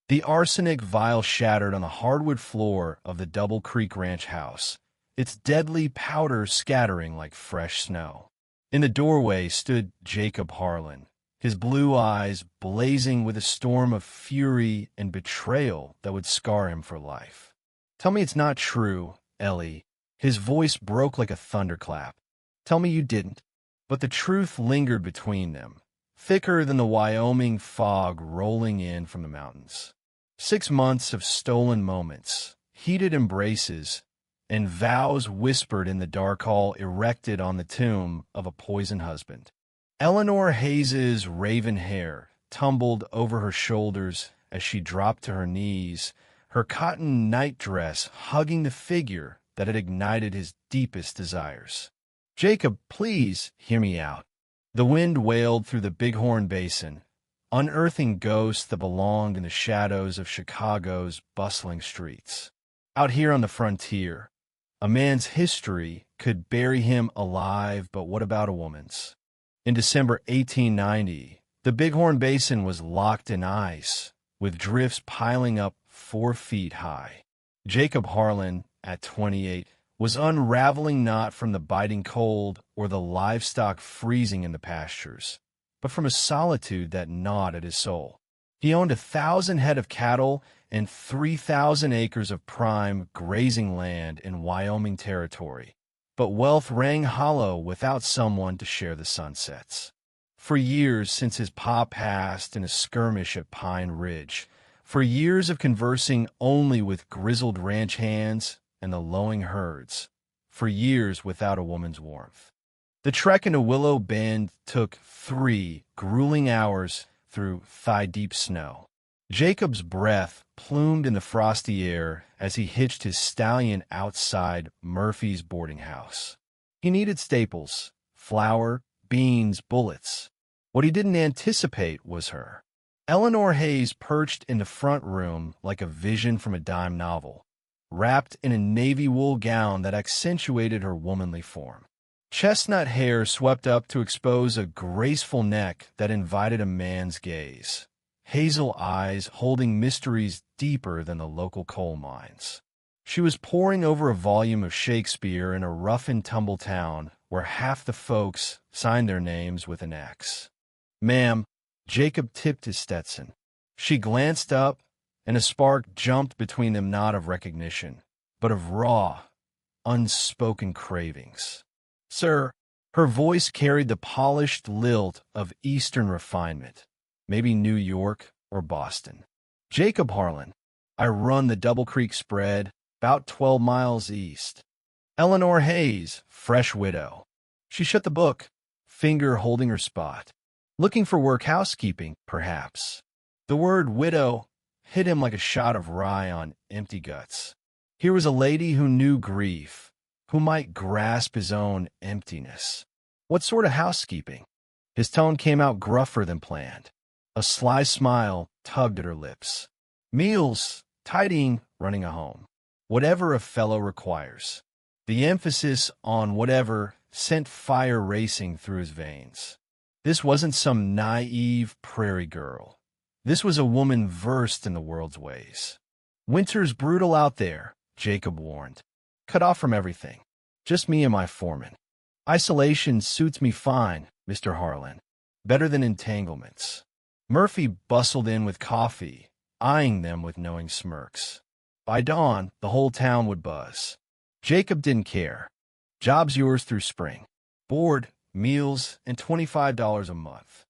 The arsenic vial shattered on the hardwood floor of the Double Creek Ranch house, its deadly powder scattering like fresh snow. In the doorway stood Jacob Harlan, his blue eyes blazing with a storm of fury and betrayal that would scar him for life. "Tell me it's not true, Ellie." His voice broke like a thunderclap. "Tell me you didn't." But the truth lingered between them, thicker than the Wyoming fog rolling in from the mountains. 6 months of stolen moments, heated embraces, and vows whispered in the dark hall erected on the tomb of a poisoned husband. Eleanor Hayes's raven hair tumbled over her shoulders as she dropped to her knees, her cotton nightdress hugging the figure that had ignited his deepest desires. "Jacob, please hear me out." The wind wailed through the Bighorn Basin, unearthing ghosts that belonged in the shadows of Chicago's bustling streets. Out here on the frontier, a man's history could bury him alive, but what about a woman's? In December 1890, the Bighorn Basin was locked in ice, with drifts piling up 4 feet high. Jacob Harlan, at 28, was unraveling not from the biting cold or the livestock freezing in the pastures, but from a solitude that gnawed at his soul. He owned 1,000 head of cattle and 3,000 acres of prime grazing land in Wyoming territory, but wealth rang hollow without someone to share the sunsets. For years since his pa passed in a skirmish at Pine Ridge, for years of conversing only with grizzled ranch hands and the lowing herds, for years without a woman's warmth. The trek into Willow Bend took 3 grueling hours through thigh-deep snow. Jacob's breath plumed in the frosty air as he hitched his stallion outside Murphy's boarding house. He needed staples: flour, beans, bullets. What he didn't anticipate was her. Eleanor Hayes perched in the front room like a vision from a dime novel, wrapped in a navy wool gown that accentuated her womanly form. Chestnut hair swept up to expose a graceful neck that invited a man's gaze. Hazel eyes holding mysteries deeper than the local coal mines. She was poring over a volume of Shakespeare in a rough-and-tumble town where half the folks signed their names with an X. "Ma'am," Jacob tipped his Stetson. She glanced up, and a spark jumped between them, not of recognition, but of raw, unspoken cravings. "Sir," her voice carried the polished lilt of Eastern refinement, maybe New York or Boston. "Jacob Harlan. I run the Double Creek spread, about 12 miles east." Eleanor Hayes, fresh widow. She shut the book, finger holding her spot. Looking for work housekeeping, perhaps. The word widow hit him like a shot of rye on empty guts. Here was a lady who knew grief, who might grasp his own emptiness. What sort of housekeeping? His tone came out gruffer than planned. A sly smile tugged at her lips. "Meals, tidying, running a home. Whatever a fellow requires." The emphasis on whatever sent fire racing through his veins. This wasn't some naive prairie girl. This was a woman versed in the world's ways. "Winter's brutal out there," Jacob warned. "Cut off from everything. Just me and my foreman. Isolation suits me fine, Mr. Harlan. Better than entanglements." Murphy bustled in with coffee, eyeing them with knowing smirks. By dawn, the whole town would buzz. Jacob didn't care. Job's yours through spring. Board, meals, and $25 a month.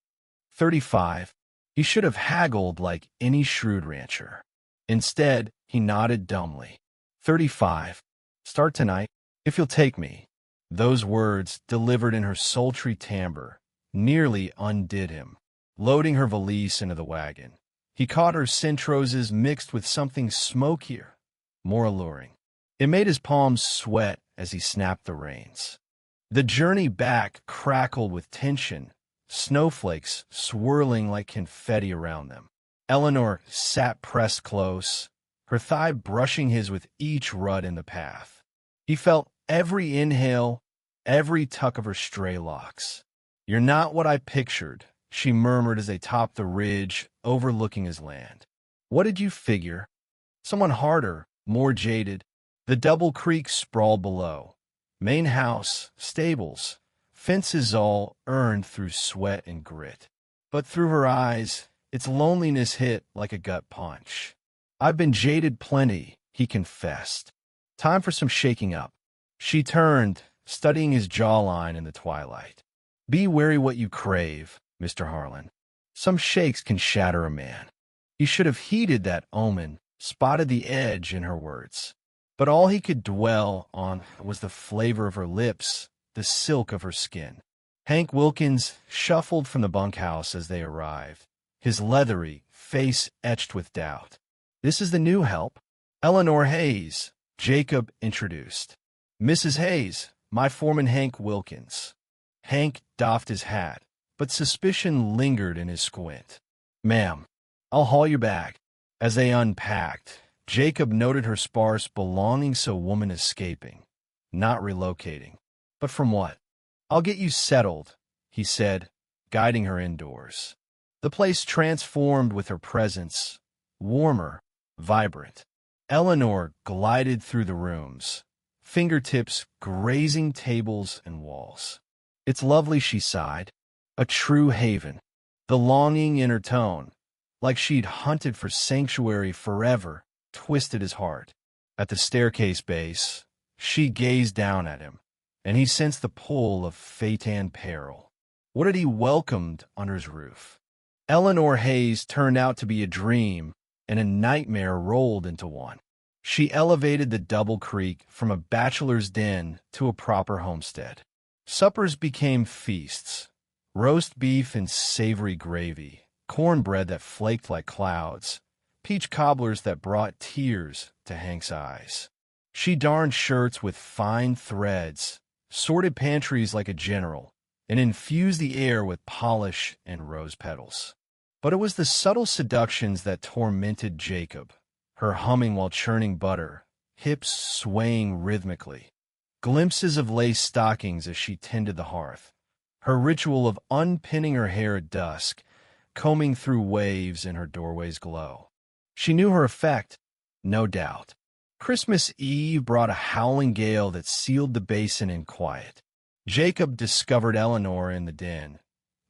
35. He should have haggled like any shrewd rancher. Instead, he nodded dumbly. 35. Start tonight, if you'll take me. Those words, delivered in her sultry timbre, nearly undid him. Loading her valise into the wagon, he caught her Centroses mixed with something smokier, more alluring. It made his palms sweat as he snapped the reins. The journey back crackled with tension, snowflakes swirling like confetti around them. Eleanor sat pressed close, her thigh brushing his with each rut in the path. He felt every inhale, every tuck of her stray locks. "You're not what I pictured," she murmured as they topped the ridge overlooking his land. What did you figure? Someone harder, more jaded. The Double Creek sprawled below. Main house, stables, fences all earned through sweat and grit. But through her eyes, its loneliness hit like a gut punch. I've been jaded plenty, he confessed. Time for some shaking up. She turned, studying his jawline in the twilight. Be wary what you crave, Mr. Harlan. Some shakes can shatter a man. He should have heeded that omen, spotted the edge in her words. But all he could dwell on was the flavor of her lips, the silk of her skin. Hank Wilkins shuffled from the bunkhouse as they arrived, his leathery face etched with doubt. This is the new help. Eleanor Hayes, Jacob introduced. Mrs. Hayes, my foreman Hank Wilkins. Hank doffed his hat, but suspicion lingered in his squint. Ma'am, I'll haul you back. As they unpacked, Jacob noted her sparse belongings, so woman escaping, not relocating. But from what? I'll get you settled, he said, guiding her indoors. The place transformed with her presence, warmer, vibrant. Eleanor glided through the rooms, fingertips grazing tables and walls. It's lovely, she sighed. A true haven. The longing in her tone, like she'd hunted for sanctuary forever, twisted his heart. At the staircase base, she gazed down at him, and he sensed the pull of fate and peril. What had he welcomed under his roof? Eleanor Hayes turned out to be a dream, and a nightmare rolled into one. She elevated the Double Creek from a bachelor's den to a proper homestead. Suppers became feasts. Roast beef and savory gravy, cornbread that flaked like clouds, peach cobblers that brought tears to Hank's eyes. She darned shirts with fine threads, sorted pantries like a general, and infused the air with polish and rose petals. But it was the subtle seductions that tormented Jacob, her humming while churning butter, hips swaying rhythmically, glimpses of lace stockings as she tended the hearth, her ritual of unpinning her hair at dusk, combing through waves in her doorway's glow. She knew her effect, no doubt. Christmas Eve brought a howling gale that sealed the basin in quiet. Jacob discovered Eleanor in the den,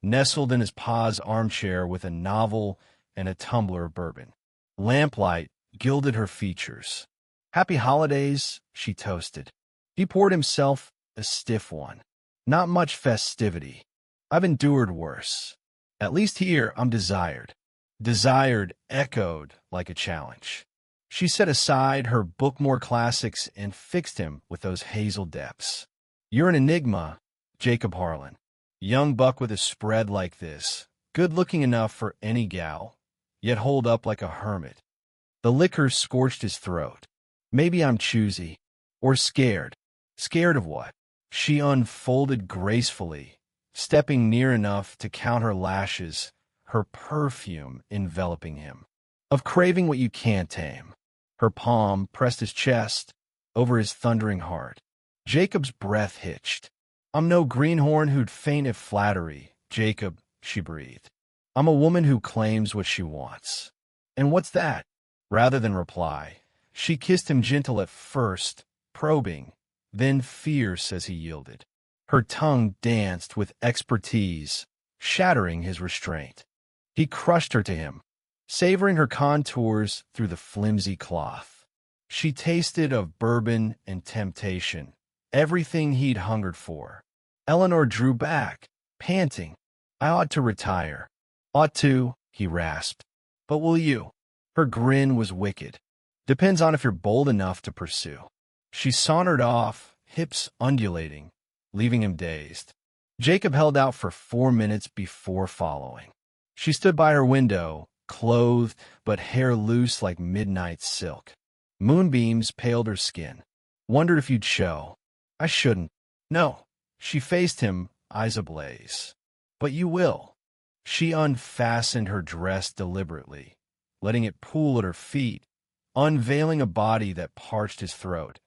nestled in his pa's armchair with a novel and a tumbler of bourbon. Lamplight gilded her features. Happy holidays, she toasted. He poured himself a stiff one. Not much festivity. I've endured worse. At least here I'm desired. Desired echoed like a challenge. She set aside her Bookmore classics and fixed him with those hazel depths. You're an enigma, Jacob Harlan. Young buck with a spread like this, good-looking enough for any gal, yet holed up like a hermit. The liquor scorched his throat. Maybe I'm choosy. Or scared. Scared of what? She unfolded gracefully, stepping near enough to count her lashes, her perfume enveloping him. Of craving what you can't tame. Her palm pressed his chest, over his thundering heart. Jacob's breath hitched. I'm no greenhorn who'd faint at flattery, Jacob, she breathed. I'm a woman who claims what she wants. And what's that? Rather than reply, she kissed him gentle at first, probing, then fierce as he yielded. Her tongue danced with expertise, shattering his restraint. He crushed her to him, savoring her contours through the flimsy cloth. She tasted of bourbon and temptation, everything he'd hungered for. Eleanor drew back, panting. I ought to retire. Ought to, he rasped. But will you? Her grin was wicked. Depends on if you're bold enough to pursue. She sauntered off, hips undulating, leaving him dazed. Jacob held out for 4 minutes before following. She stood by her window, clothed but hair loose like midnight silk. Moonbeams paled her skin. Wondered if you'd show. I shouldn't. No. She faced him, eyes ablaze. But you will. She unfastened her dress deliberately, letting it pool at her feet, unveiling a body that parched his throat.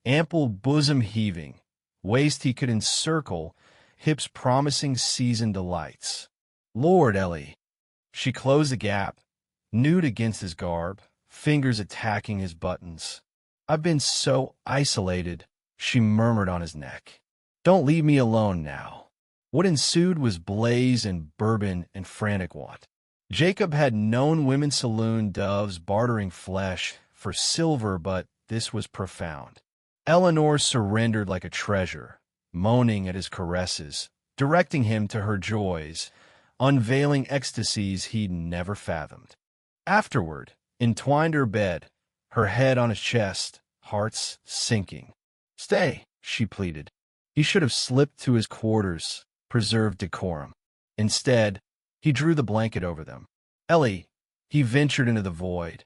Ample bosom heaving, waist he could encircle, hips promising seasoned delights. Lord, Ellie. She closed the gap, nude against his garb, fingers attacking his buttons. "I've been so isolated," she murmured on his neck. "Don't leave me alone now." What ensued was blaze and bourbon and frantic want. Jacob had known women's saloon doves bartering flesh for silver, but this was profound. Eleanor surrendered like a treasure, moaning at his caresses, directing him to her joys, unveiling ecstasies he'd never fathomed. Afterward, entwined her bed, her head on his chest, hearts sinking. "Stay," she pleaded. He should have slipped to his quarters, preserved decorum. Instead, he drew the blanket over them. "Ellie," he ventured into the void.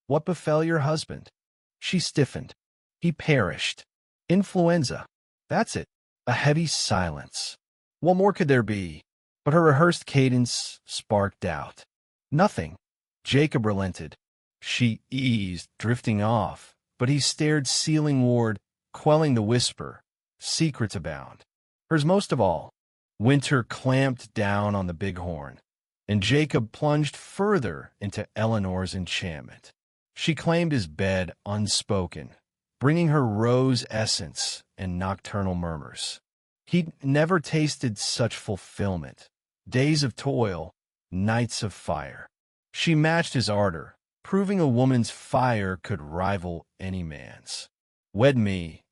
"What befell your husband?" She stiffened. "He perished. Influenza. That's it." A heavy silence. What more could there be? But her rehearsed cadence sparked doubt. "Nothing." Jacob relented. She eased, drifting off, but he stared ceilingward, quelling the whisper. Secrets abound. Hers most of all. Winter clamped down on the bighorn, and Jacob plunged further into Eleanor's enchantment. She claimed his bed unspoken, bringing her rose essence and nocturnal murmurs. He'd never tasted such fulfillment. Days of toil, nights of fire. She matched his ardor, proving a woman's fire could rival any man's. "Wed me,"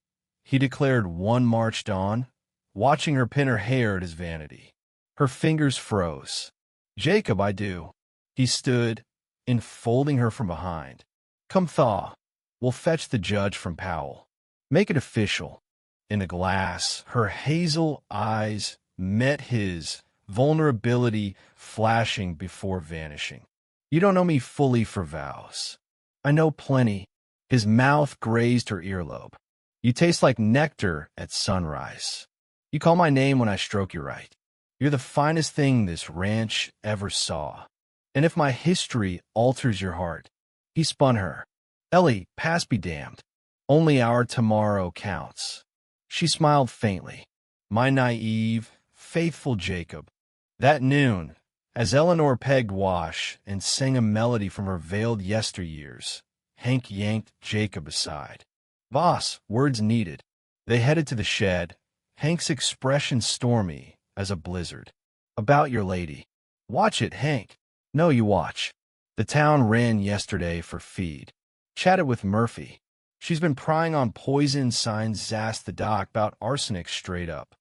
he declared one March dawn, watching her pin her hair at his vanity. Her fingers froze. "Jacob, I do." He stood, enfolding her from behind. "Come thaw. We'll fetch the judge from Powell. Make it official." In the glass, her hazel eyes met his, vulnerability flashing before vanishing. "You don't know me fully for vows." "I know plenty." His mouth grazed her earlobe. "You taste like nectar at sunrise. You call my name when I stroke you right. You're the finest thing this ranch ever saw. And if my history alters your heart," he spun her. "Ellie, past be damned. Only our tomorrow counts." She smiled faintly. My naive, faithful Jacob. That noon, as Eleanor pegged wash and sang a melody from her veiled yesteryears, Hank yanked Jacob aside. "Boss, words needed." They headed to the shed, Hank's expression stormy as a blizzard. "About your lady." "Watch it, Hank." "No, you watch." The town ran yesterday for feed. Chatted with Murphy. She's been prying on poison signs zassed the doc about arsenic straight up.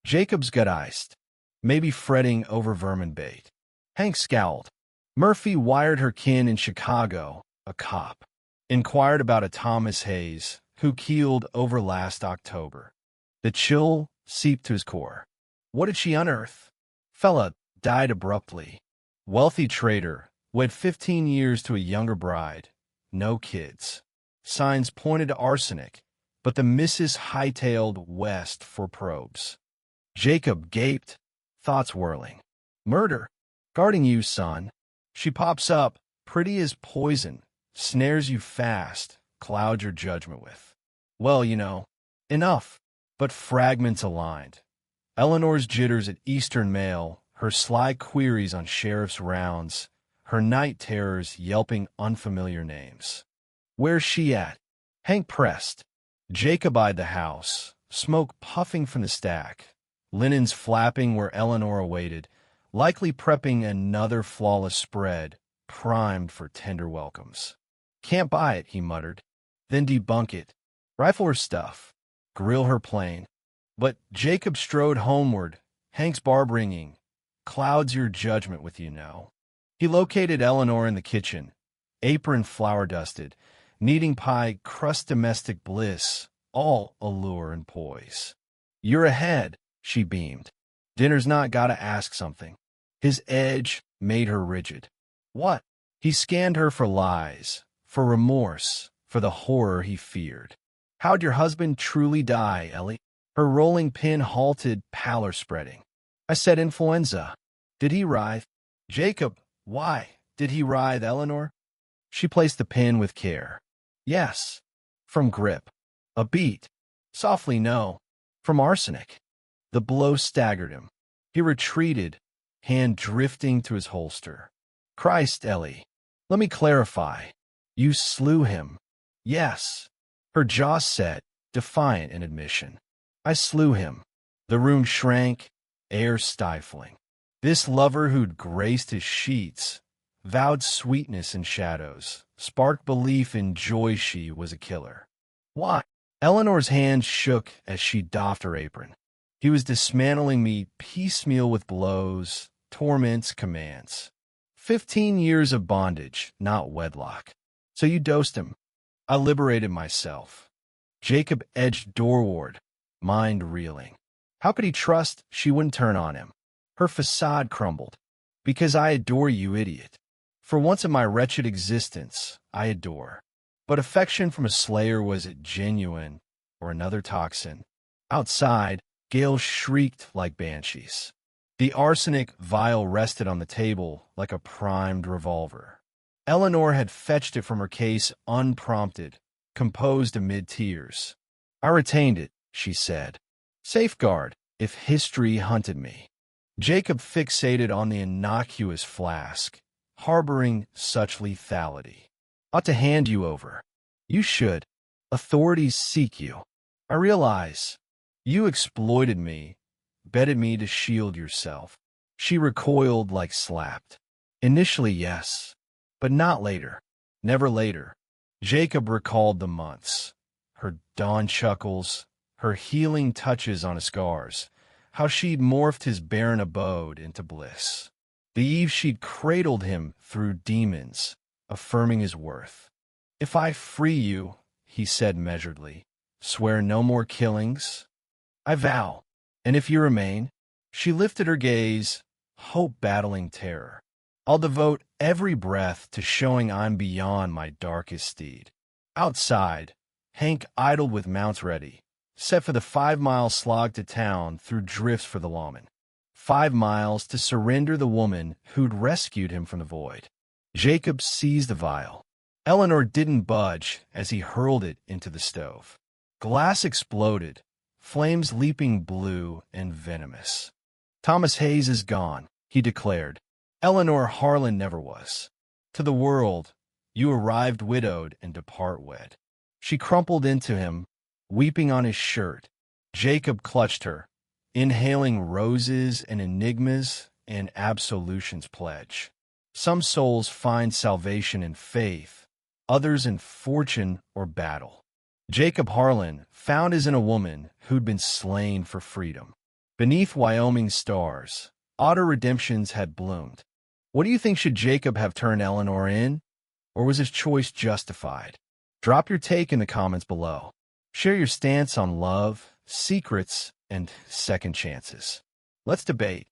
Jacob's got iced, maybe fretting over vermin bait. Hank scowled. Murphy wired her kin in Chicago, a cop. Inquired about a Thomas Hayes, who keeled over last October. The chill seeped to his core. What did she unearth? Fella died abruptly. Wealthy trader, wed 15 years to a younger bride. No kids. Signs pointed to arsenic, but the missus hightailed west for probes. Jacob gaped, thoughts whirling. "Murder. Guarding you, son." She pops up, pretty as poison, snares you fast, clouds your judgment with. Well, enough. But fragments aligned. Eleanor's jitters at Eastern Mail, her sly queries on sheriff's rounds, her night terrors yelping unfamiliar names. "Where's she at?" Hank pressed. Jacob eyed the house, smoke puffing from the stack, linens flapping where Eleanor awaited, likely prepping another flawless spread, primed for tender welcomes. "Can't buy it," he muttered. "Then debunk it. Rifle her stuff. Grill her plain." But Jacob strode homeward, Hank's barb ringing. "Clouds your judgment with He located Eleanor in the kitchen, apron flour-dusted, kneading pie crust domestic bliss, all allure and poise. "You're ahead," she beamed. "Dinner's not gotta ask something." His edge made her rigid. "What?" He scanned her for lies, for remorse, for the horror he feared. "How'd your husband truly die, Ellie?" Her rolling pin halted, pallor spreading. "I said influenza." "Did he writhe?" "Jacob, why? Did he writhe, Eleanor?" She placed the pin with care. "Yes." "From grip." "A beat." "Softly, no." "From arsenic." The blow staggered him. He retreated, hand drifting to his holster. "Christ, Ellie." Let me clarify. You slew him. Yes. Her jaw set, defiant in admission. I slew him. The room shrank, air stifling. This lover who'd graced his sheets, vowed sweetness in shadows, sparked belief in joy she was a killer. Why? Eleanor's hands shook as she doffed her apron. He was dismantling me piecemeal with blows, torments, commands. 15 years of bondage, not wedlock. So you dosed him. I liberated myself. Jacob edged doorward, mind reeling. How could he trust she wouldn't turn on him? Her facade crumbled. Because I adore you, idiot. For once in my wretched existence, I adore. But affection from a slayer, was it genuine or another toxin? Outside, gales shrieked like banshees. The arsenic vial rested on the table like a primed revolver. Eleanor had fetched it from her case unprompted, composed amid tears. I retained it, she said. Safeguard, if history hunted me. Jacob fixated on the innocuous flask, harboring such lethality. Ought to hand you over. You should. Authorities seek you. I realize. You exploited me, betted me to shield yourself. She recoiled like slapped. Initially, yes, but not later. Never later. Jacob recalled the months, her dawn chuckles, her healing touches on his scars, how she'd morphed his barren abode into bliss. The eve she'd cradled him through demons, affirming his worth. If I free you, he said measuredly, swear no more killings. I vow. And if you remain, she lifted her gaze, hope battling terror. I'll devote every breath to showing I'm beyond my darkest deed. Outside, Hank idled with mounts ready, set for the 5-mile slog to town through drifts for the lawman. 5 miles to surrender the woman who'd rescued him from the void. Jacob seized the vial. Eleanor didn't budge as he hurled it into the stove. Glass exploded, flames leaping blue and venomous. Thomas Hayes is gone, he declared. Eleanor Harlan never was. To the world, you arrived widowed and depart wed. She crumpled into him, weeping on his shirt. Jacob clutched her, inhaling roses and enigmas and absolution's pledge. Some souls find salvation in faith, others in fortune or battle. Jacob Harlan found his in a woman who'd been slain for freedom. Beneath Wyoming stars, otter redemptions had bloomed. What do you think, should Jacob have turned Eleanor in? Or was his choice justified? Drop your take in the comments below. Share your stance on love, secrets, and second chances. Let's debate.